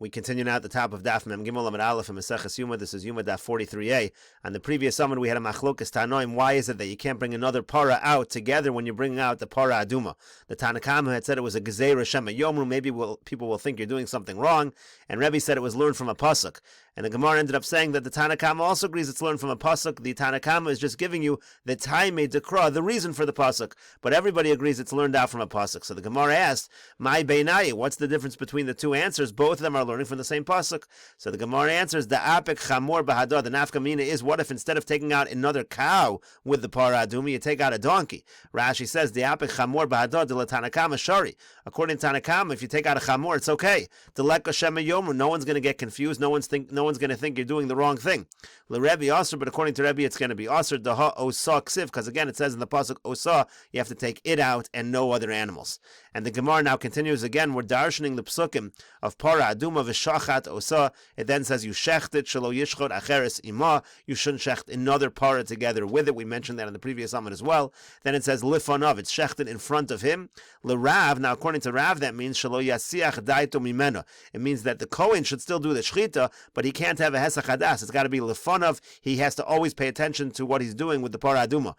We continue now at the top of Daf Mem Gimel Amud Aleph in Meseches Yoma. This is Yoma Daf 43a. On the previous summon, we had a machlokas tanoim. Why is it that you can't bring another para out together when you're bringing out the para aduma? The Tanakama had said it was a gezeira shema yomru. Maybe people will think you're doing something wrong. And Rebbe said it was learned from a pasuk. And the Gemara ended up saying that the Tanakama also agrees it's learned from a pasuk. The Tanakama is just giving you the time dekra, the reason for the pasuk. But everybody agrees it's learned out from a pasuk. So the Gemara asked, "My beinayi, what's the difference between the two answers? Both of them are learning from the same pasuk." So the Gemara answers, "The apik chamor bahadar." The nafkamina is, what if instead of taking out another cow with the para aduma, you take out a donkey? Rashi says, "The apik chamor bahadar de la Tanakama shari." According to Tanakama, if you take out a chamor, it's okay. The leka shema yomu, no one's going to get confused. No one's going to think you're doing the wrong thing. Le Rebbe aser, but according to Rebbe, it's going to be aser daha osa ksiv, because again it says in the pasuk osa, you have to take it out and no other animals. And the Gemara now continues again. We're darshaning the psukim of para aduma v'shachat osa. It then says you shecht it shelo yishchot acheres ima. You shouldn't shecht another para together with it. We mentioned that in the previous summit as well. Then it says lifanav. It's shechted in front of him. Le Rav. Now according to Rav, that means shelo yasiach daito mimena. It means that the Kohen should still do the shchita, but he can't have a hesach hadas. It's got to be lifanav. He has to always pay attention to what he's doing with the para aduma.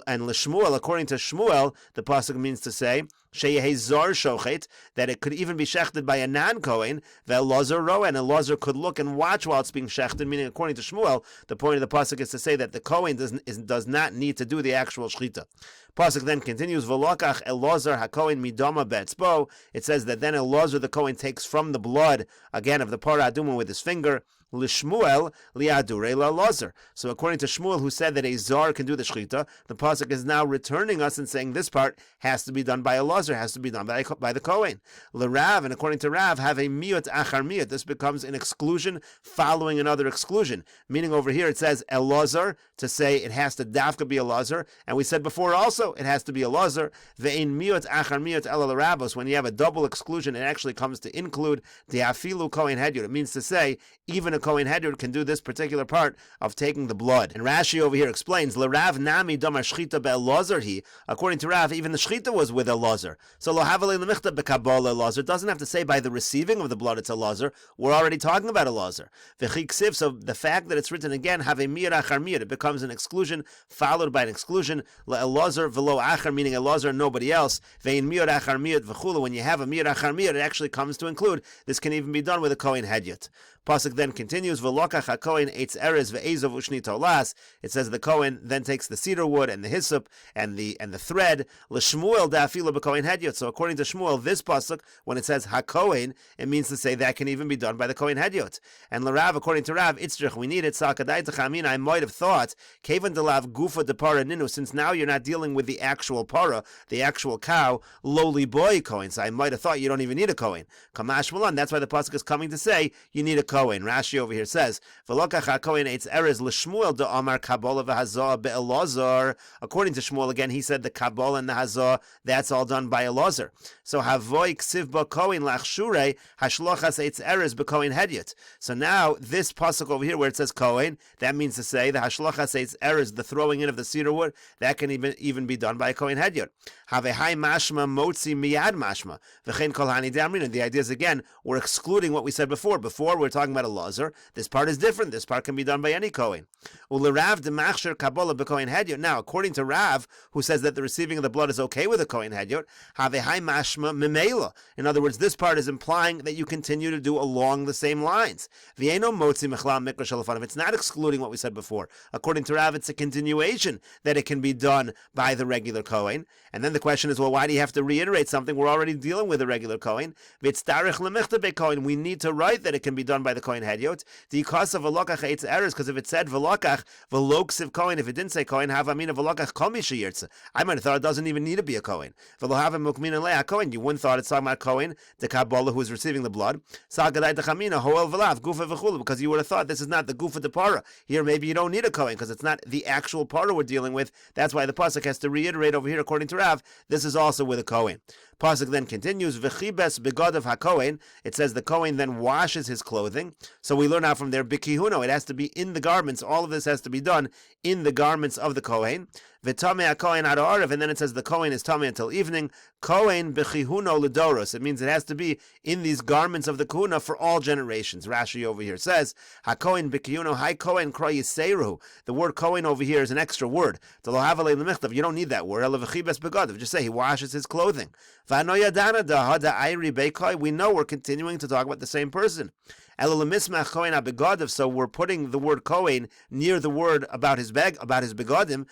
And l'shmuel, according to Shmuel, the pasuk means to say sheyehezar shochet, that it could even be shechted by a non-Kohen. Ve'elazar ro, and Elazar could look and watch while it's being shechted. Meaning, according to Shmuel, the point of the pasuk is to say that the Kohen does not need to do the actual shechita. Pasuk then continues, V'lokach Elazar haKohen midama be'etzbo. It says that then Elazar the Kohen takes from the blood again of the para aduma with his finger. L'Shmuel li'adurei la'Elazar. So according to Shmuel, who said that a zar can do the shechita, the pasuk is now returning us and saying this part has to be done by Elazar, has to be done by the Kohen. L'Rav, and according to Rav, have a miyut achar miyut. This becomes an exclusion following another exclusion. Meaning over here it says Elazar to say it has to dafka be Elazar, and we said before also it has to be Elazar. Ve'in miyut achar miyut ela l'Ravos. When you have a double exclusion, it actually comes to include the afilu Kohen hedyot. It means to say even a Kohen Hedyot can do this particular part of taking the blood. And Rashi over here explains, L'Rav nami damar shchita be'Elazar he. According to Rav, even the shchita was with Elazar. So lo havale l'michta be'kabala Elazar doesn't have to say by the receiving of the blood it's Elazar. We're already talking about Elazar. V'chi ksiv, so the fact that it's written again, have a mir achar mir, it becomes an exclusion followed by an exclusion. Elazar v'lo achar, meaning Elazar and nobody else. Ve'in mir achar mir v'chula. When you have a mir achar mir, it actually comes to include. This can even be done with a Kohen Hedyot. Pasuk then continues, V'lokach haKohen eitz erez ve'ezov ushni tolas. It says the Kohen then takes the cedar wood and the hyssop and the thread. L'Shmuel da'afilu b'Kohen Hedyot. So according to Shmuel, this pasuk, when it says haKohen, it means to say that can even be done by the Kohen Hedyot. And l'Rav, according to Rav, itzrich, we need it. Sakadai t'chamin, I might have thought, kevan delav gufa de para ninu, since now you're not dealing with the actual para, the actual cow, lowly boy Kohen. So I might have thought you don't even need a Kohen. Kamash malan. That's why the pasuk is coming to say you need a Kohen. Rashi over here says, "V'lokach haKohen eitz erez l'Shmuel de Amar Kabbalah v'Hazah be'Elazar." According to Shmuel, again, he said the Kabbalah and the Hazah, that's all done by Elazar. So Havoi ksiv ba Kohen lachshure hashlochas eitz erez b'Kohen Hedyot. So now this pasuk over here where it says Kohen, that means to say the hashlochas eitz erez, the throwing in of the cedar wood, that can even be done by a Kohen Hedyot. Havehai mashma motzi miyad mashma v'chein kol hani damrin. And the idea is again we're excluding what we said before. Before we're talking about Elazar. This part is different. This part can be done by any Kohen. Ulerav demachsher Kabbalah b'Kohen Hedyot. Now, according to Rav, who says that the receiving of the blood is okay with a Kohen Hedyot, havehai mashma memela. In other words, this part is implying that you continue to do along the same lines. V'eino motzi mechlam mikra shalafanav. It's not excluding what we said before. According to Rav, it's a continuation that it can be done by the regular Kohen. And then the question is, well, why do you have to reiterate something? We're already dealing with a regular Kohen. V'tzarich lemichta beKohen. We need to write that it can be done by the Kohen Hedyot. The cause of V'lokach eitz erez, because if it said V'lokach v'loksiv Kohen, if it didn't say Kohen, have amina V'lokach kol mi sheyirtze. I might have thought it doesn't even need to be a Kohen. V'lo have mukmin alei Kohen. You wouldn't thought it's talking about Kohen, the Kabbalah who is receiving the blood. Sagadai techamina hoel v'lav gufa v'chulu, because you would have thought this is not the gufa de para. Here maybe you don't need a Kohen because it's not the actual para we're dealing with. That's why the pasuk has to reiterate over here. According to Rav, this is also with a Kohen. Pasuk then continues, V'chibes begadav haKohen. It says the Kohen then washes his clothing. So we learn out from there, Bikihuno, it has to be in the garments. All of this has to be done in the garments of the Kohen. V'tamei hakohen ad ha'arav, and then it says the kohen is tamei until evening. Kohen b'chihuno l'doros. It means it has to be in these garments of the kahuna for all generations. Rashi over here says, hakohen b'chihuno hai kohen kro yiseruhu. The word kohen over here is an extra word. You don't need that word. Just say he washes his clothing. We know we're continuing to talk about the same person. So we're putting the word Kohen near the word about his begadim.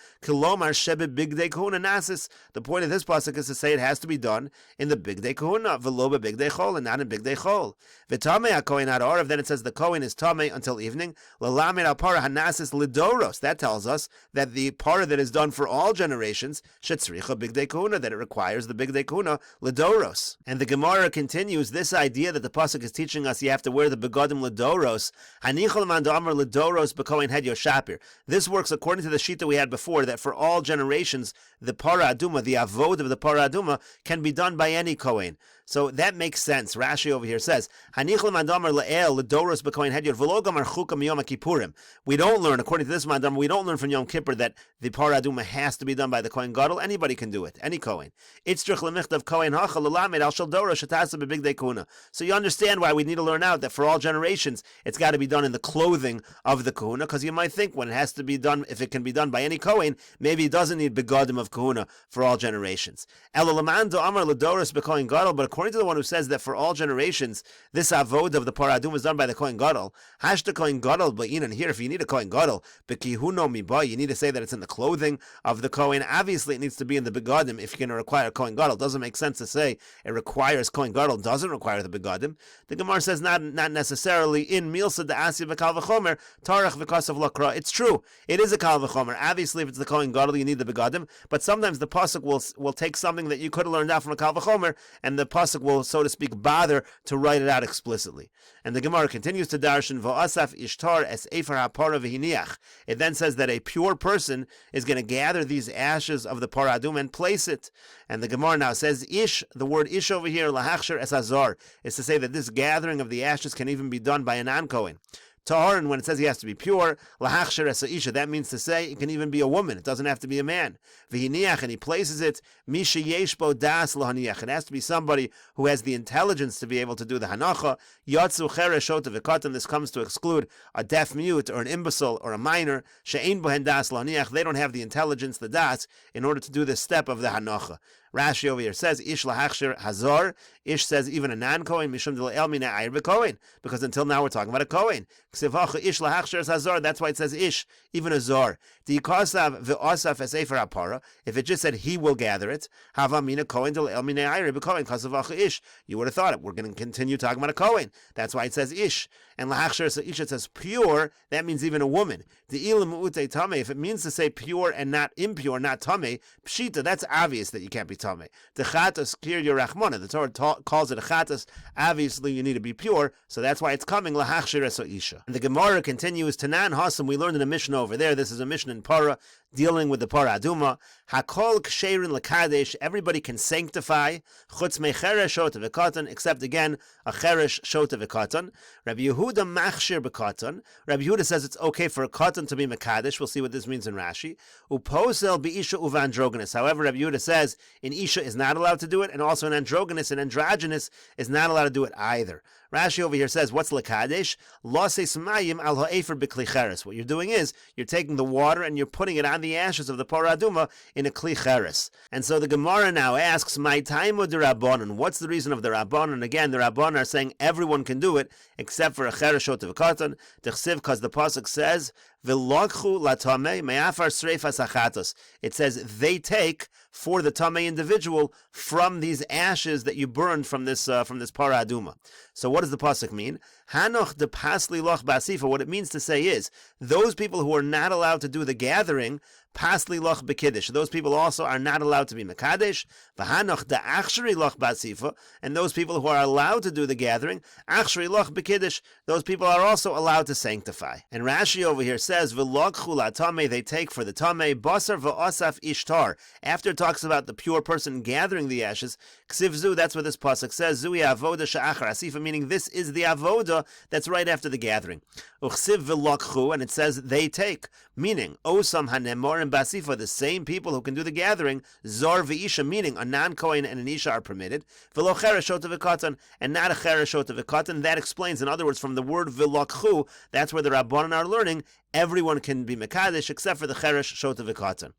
The point of this pasuk is to say it has to be done in the bigdei kahuna, v'lo b'bigdei chol, and not in bigdei chol. V'tamei hakohen ad ha'arav. Then it says the Kohen is tamei until evening. L'lamed al para hanasis lidoros. That tells us that the para that is done for all generations shetzricha bigdei kahuna, that it requires the bigdei kahuna lidoros. And the Gemara continues this idea that the pasuk is teaching us you have to wear the begadim lidoros. Hanichol man da'amar lidoros b'kohen het yoshapir. This works according to the sheet that we had before, that for all generations the para aduma, the avod of the para aduma, can be done by any kohen. So that makes sense. Rashi over here says, Hanichol man da'amar le'el lidoros b'kohen het v'lo gamar chukam yom kippurim. We don't learn, according to this man da'amar, we don't learn from Yom Kippur that the para aduma has to be done by the kohen gadol. Anybody can do it, any kohen. Itzrich lemichtav kohen hachal l'lamed al shel doros shetasa b'bigdei kahuna. So you understand why we need to learn out that for all generations it's got to be done in the clothing of the kahuna, because you might think when it has to be done, if it can be done by any kohen, maybe it doesn't need begadim of kahuna for all generations. Elolaman da'amar l'doros b'kohen gadol, but according to the one who says that for all generations this avod of the para aduma is done by the kohen gadol, hashta kohen gadol ba'in, and here if you need a kohen gadol b'kihuno miba, you need to say that it's in the clothing of the kohen. Obviously it needs to be in the begadim if you're going to require a kohen gadol. It doesn't make sense to say it requires kohen gadol, doesn't require the begadim. The Gemara says not necessarily in milsa da'asya v'kal v'chomer tarach v'kasav lakra. It's true, it is a kal v'chomer. Obviously if it's the kohen gadol you need the begadim, but sometimes the pasuk will take something that you could have learned out from a kal v'chomer, and the pasuk will, so to speak, bother to write it out explicitly. And the Gemara continues to darshan v'asaf ishtar es efer ha'para v'hiniach. It then says that a pure person is going to gather these ashes of the para aduma and place it. And the Gemara now says ish, the word ish over here, lahachsher es azar, is to say that this gathering of the ashes can even be done by a non-kohen. Tahar, and when it says he has to be pure, lahachsher es isha, that means to say it can even be a woman. It doesn't have to be a man. V'hiniach, and he places it, misha yeshbo das lahaniach. It has to be somebody who has the intelligence to be able to do the hanacha. Yatsu cheresh shota v'katan. This comes to exclude a deaf mute or an imbecile or a minor. She'ein bohen das lahaniach. They don't have the intelligence, the das, in order to do this step of the hanacha. Rashi over here says, Ish lahachshir hazar. Ish says even a non-kohen, mishum d'le'el mina ayir b'kohen, because until now we're talking about a kohen. Ksivacha ish lahachshir hazar. That's why it says ish, even a zar. Di'ikasav v'asaf es efer ha'para. If it just said he will gather it, hava mina kohen d'le'el mina ayir b'kohen. Kasavacha ish. You would have thought it. We're going to continue talking about a kohen. That's why it says ish. And lahachshir es ish, it says pure. That means even a woman. De'ilim u'utei tameh. If it means to say pure and not impure, not tameh, pshita, that's obvious that you can't be tameh. The chatas kir yerachmona. The Torah calls it a chatas. Obviously, you need to be pure, so that's why it's coming lahachshir es isha. And the Gemara continues, Tanan Hasam. We learned in a Mishnah over there. This is a Mishnah in Para dealing with the para aduma. Hakol ksherin lekadesh. Everybody can sanctify. Chutz mecheresh shota v'katan, except again a cheresh shota v'katan. Rabbi Yehuda machshir b'katan. Rabbi Yehuda says it's okay for a katan to be mekadesh. We'll see what this means in Rashi. Uposel b'isha uvandrogenes. However, Rabbi Yehuda says in isha is not allowed to do it, and also in androgenes and androgynous is not allowed to do it either. Rashi over here says, what's lekadesh? Loses mayim al ha'efer b'kli cheres. What you're doing is you're taking the water and you're putting it on the ashes of the para aduma in a kli cheres. And so the Gemara now asks, my time of the Rabbanon. What's the reason of the Rabbanon? Again, the Rabbanon are saying everyone can do it except for a cheres shot of a katan. Because the pasuk says, V'lokchu latame me'afar sreifas achatos. It says they take for the tamei individual from these ashes that you burned from this para aduma. So what does the pasuk mean? Hanoch de pasli loch basifa. What it means to say is those people who are not allowed to do the gathering, pasli loch bekiddish. Those people also are not allowed to be mekadesh. V'hanoch de achshri loch basifa. And those people who are allowed to do the gathering, achshri loch bekiddish. Those people are also allowed to sanctify. And Rashi over here says v'lokchu latame. They take for the tamei basar v'asaf ishtar. After it talks about the pure person gathering the ashes, ksivzu. That's what this pasuk says. Zui avoda she'achar asifa, meaning this is the avoda that's right after the gathering. Uchsiv v'lokchu, and it says they take, meaning osam hanemor Hamutarim Basifa, the same people who can do the gathering, Zor v'isha, meaning a non-Kohen and an Isha are permitted, v'lo chereshot v'katan, and not a chereshot v'katan. That explains, in other words, from the word v'lokchu, that's where the Rabbanan are learning, everyone can be Mekadesh except for the cheresh shot v'katan.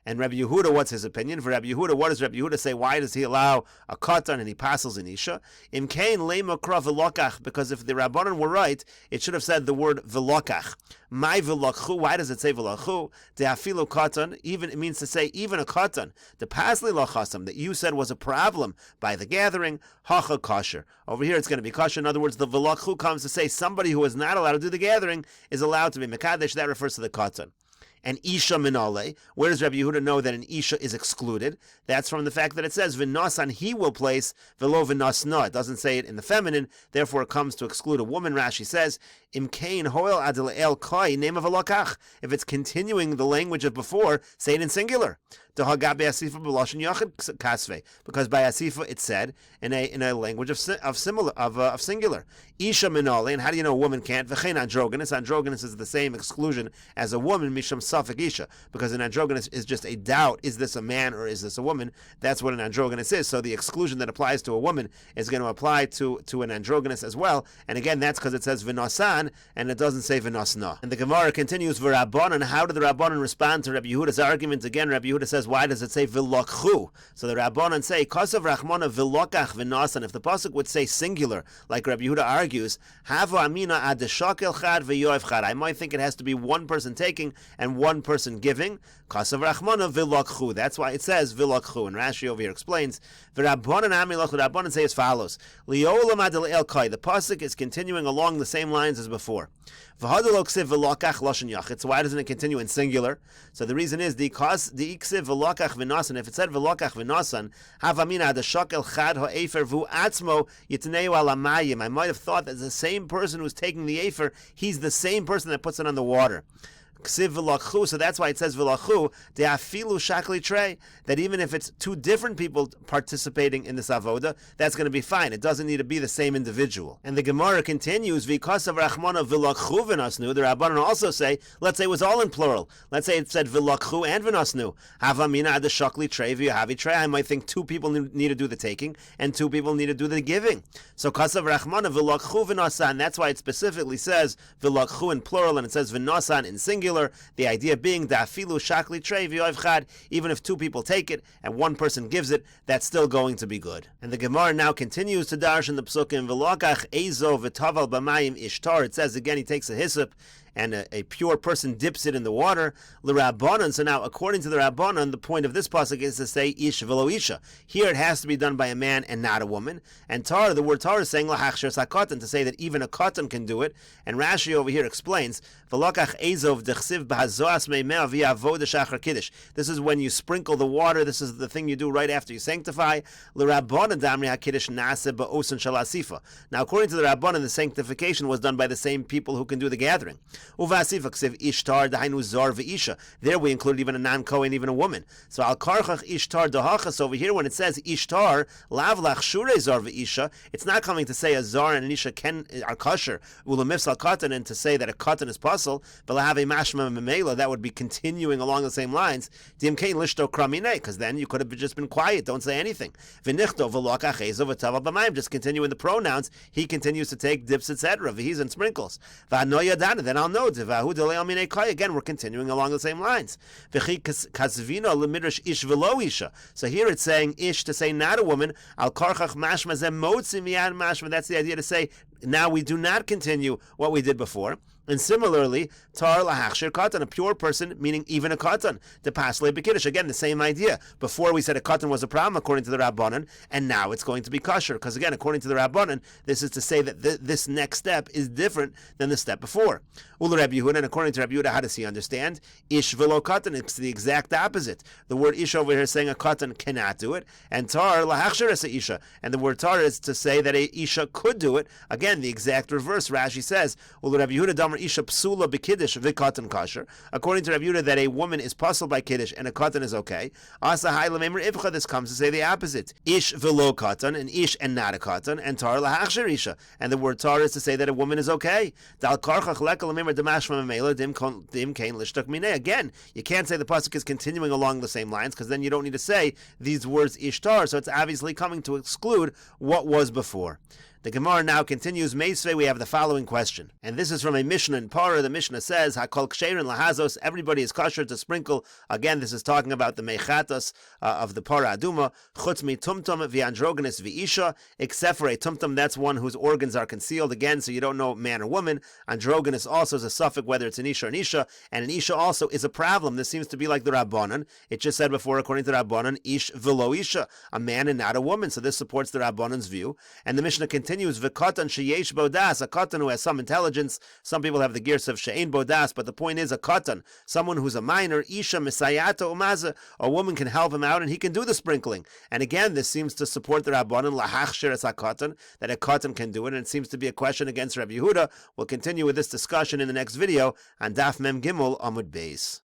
And Rabbi Yehuda, what's his opinion? For Rabbi Yehuda, what does Rabbi Yehuda say? Why does he allow a katan and he passes an isha? Im kain lema kra v'lokach, because if the Rabbanan were right, it should have said the word v'lokach. My v'lokchu, why does it say v'lokchu? De'afilu katan, even, it means to say even a katan. The pasli lachasam, that you said was a problem by the gathering, hacha kosher. Over here it's going to be kosher. In other words, the v'lokchu comes to say somebody who is not allowed to do the gathering is allowed to be mekadesh. That refers to the katan. And Isha Minale, where does Rabbi Yehuda know that an Isha is excluded? That's from the fact that it says, V'nasan he will place, V'lo v'nasna. It doesn't say it in the feminine, therefore it comes to exclude a woman. Rashi says, Im kain hoel adel el kai, name of a lokach. If it's continuing the language of before, say it in singular. Because by Asifa it said in a language of singular. Isha minale, and how do you know a woman can't? V'chein androgynous. Androgynous is the same exclusion as a woman, misham safek isha, because an androgynous is just a doubt: is this a man or is this a woman? That's what an androgynous is. So the exclusion that applies to a woman is going to apply to an androgynous as well. And again, that's because it says v'nasan and it doesn't say v'nasna. And the Gemara continues v'rabbanan. How did the Rabbanan respond to Rabbi Yehuda's argument? Again, Rabbi Yehuda says, why does it say v'lokchu? So the Rabbanan say, kasav rachmana v'lokach v'nasan. If the pasuk would say singular, like Rabbi Yehuda argues, hava amina ad shakel chad v'yoev chad. I might think it has to be one person taking and one person giving. Kasav rachmana v'lokchu. That's why it says v'lokchu. And Rashi over here explains, v'rabbanan amilach. The Rabbanan say as follows: liolam ad el kai. The pasuk is continuing along the same lines as before. So why doesn't it continue in singular? So the reason is the iksiv v'lokach v'nasan. If it said v'lokach v'nasan, havamina the shakel chad ha'efer vu atzmo yitneu alamayim. I might have thought that the same person who's taking the efer, he's the same person that puts it on the water. So that's why it says v'lachu de'afilu shakli trei, that even if it's two different people participating in this avoda, that's going to be fine. It doesn't need to be the same individual. And the Gemara continues, v'kasav rachmana v'lachu v'nasnu. The Rabbanan also say, let's say it was all in plural. Let's say it said v'lachu and v'nasnu. Havamina ad shakli trei v'yahavi trei. I might think two people need to do the taking and two people need to do the giving. So kasav rachmana v'lachu v'nasan. That's why it specifically says v'lachu in plural and it says v'nasan in singular. The idea being da'afilu shakli trei v'yoev chad, even if two people take it and one person gives it, that's still going to be good. And the Gemara now continues to darsh in the psukim v'lokach ezo v'taval b'mayim ishtar. It says again, he takes a hyssop and a pure person dips it in the water. L'Rabbanan. So now, according to the Rabbanan, the point of this pasuk is to say ish v'lo isha. Here it has to be done by a man and not a woman. And tar, the word tar is saying lahachshir sakatan, to say that even a katan can do it. And Rashi over here explains v'lokach ezov dechsiv b'hazoas meimeh v'yavoda shachar kiddush. This is when you sprinkle the water. This is the thing you do right after you sanctify. L'Rabbanan damri hakiddush nase ba'osan shalasifa. Now, according to the Rabbanan, the sanctification was done by the same people who can do the gathering. Ishtar, there we include even a non-Kohen, even a woman. So al karchach ishtar dahachas over here, when it says ishtar lavlach shure zar v'isha, it's not coming to say a zar and an isha are kosher ulamifs al katan, and to say that a katan is puzzle, but have a mashma memela, that would be continuing along the same lines. Dimkein lishto kramine, because then you could have just been quiet, don't say anything. V'nichto v'lokach ezov v'taval b'mayim, just continue in the pronouns. He continues to take dips, etc. V'he's and sprinkles. V'anoyadana, then I'll know. Again, we're continuing along the same lines. So here it's saying ish to say not a woman. Al karchach mashma zeh motzi miyad mashma. That's the idea to say now we do not continue what we did before. And similarly, tar lahachshir katan, a pure person, meaning even a katan, the pasle b'kiddush. Again, the same idea. Before we said a katan was a problem according to the Rabbanan, and now it's going to be kosher. Because again, according to the Rabbanan, this is to say that this next step is different than the step before. Ula Rabbi Yehuda, and according to Rabbi Yehuda, how does he understand? Ish v'lo katan, it's the exact opposite. The word ish over here is saying a katan cannot do it, and tar lahachshir is a isha, and the word tar is to say that a isha could do it. Again, the exact reverse. Rashi says, Ula Rabbi Yehuda Amr Isha Psula B'Kiddush V'Katan Kasher. According to Rav Yehuda, that a woman is puzzled by Kiddush and a Katan is okay. Asa Hailam Amr Ivcha, this comes to say the opposite. Ish V'Lo Katan, and Ish and not a Katan, and Tar L'Hachsher Isha. And the word Tar is to say that a woman is okay. Dal Karchach Lekal Amr Damash Mamela Dim Kain Lishtak Mineh. Again, you can't say the pasuk is continuing along the same lines, because then you don't need to say these words Ishtar, so it's obviously coming to exclude what was before. The Gemara now continues. Meisvei, we have the following question, and this is from a Mishnah in Parah. The Mishnah says, "Hakol ksherin lahazos." Everybody is kosher to sprinkle. Again, this is talking about the mechatos of the Parah Aduma. Chutz mi tumtum v'androgenis v'isha, except for a tumtum, that's one whose organs are concealed. Again, so you don't know man or woman. Androgenis also is a suffix, whether it's an isha or an isha, and an isha also is a problem. This seems to be like the Rabbanan. It just said before, according to the Rabbanan, ish v'lo isha, a man and not a woman. So this supports the Rabbanan's view, and the Mishnah continues. V'katan sheyesh bodas, a katan who has some intelligence. Some people have the gears of she'ein bodas, but the point is a katan, someone who's a minor. Isha misayata umaza, a woman can help him out and he can do the sprinkling. And again, this seems to support the Rabbanan lahachshir es hakatan, that a katan can do it, and it seems to be a question against Rabbi Yehuda. We'll continue with this discussion in the next video on Daf Mem Gimel Amud Beis.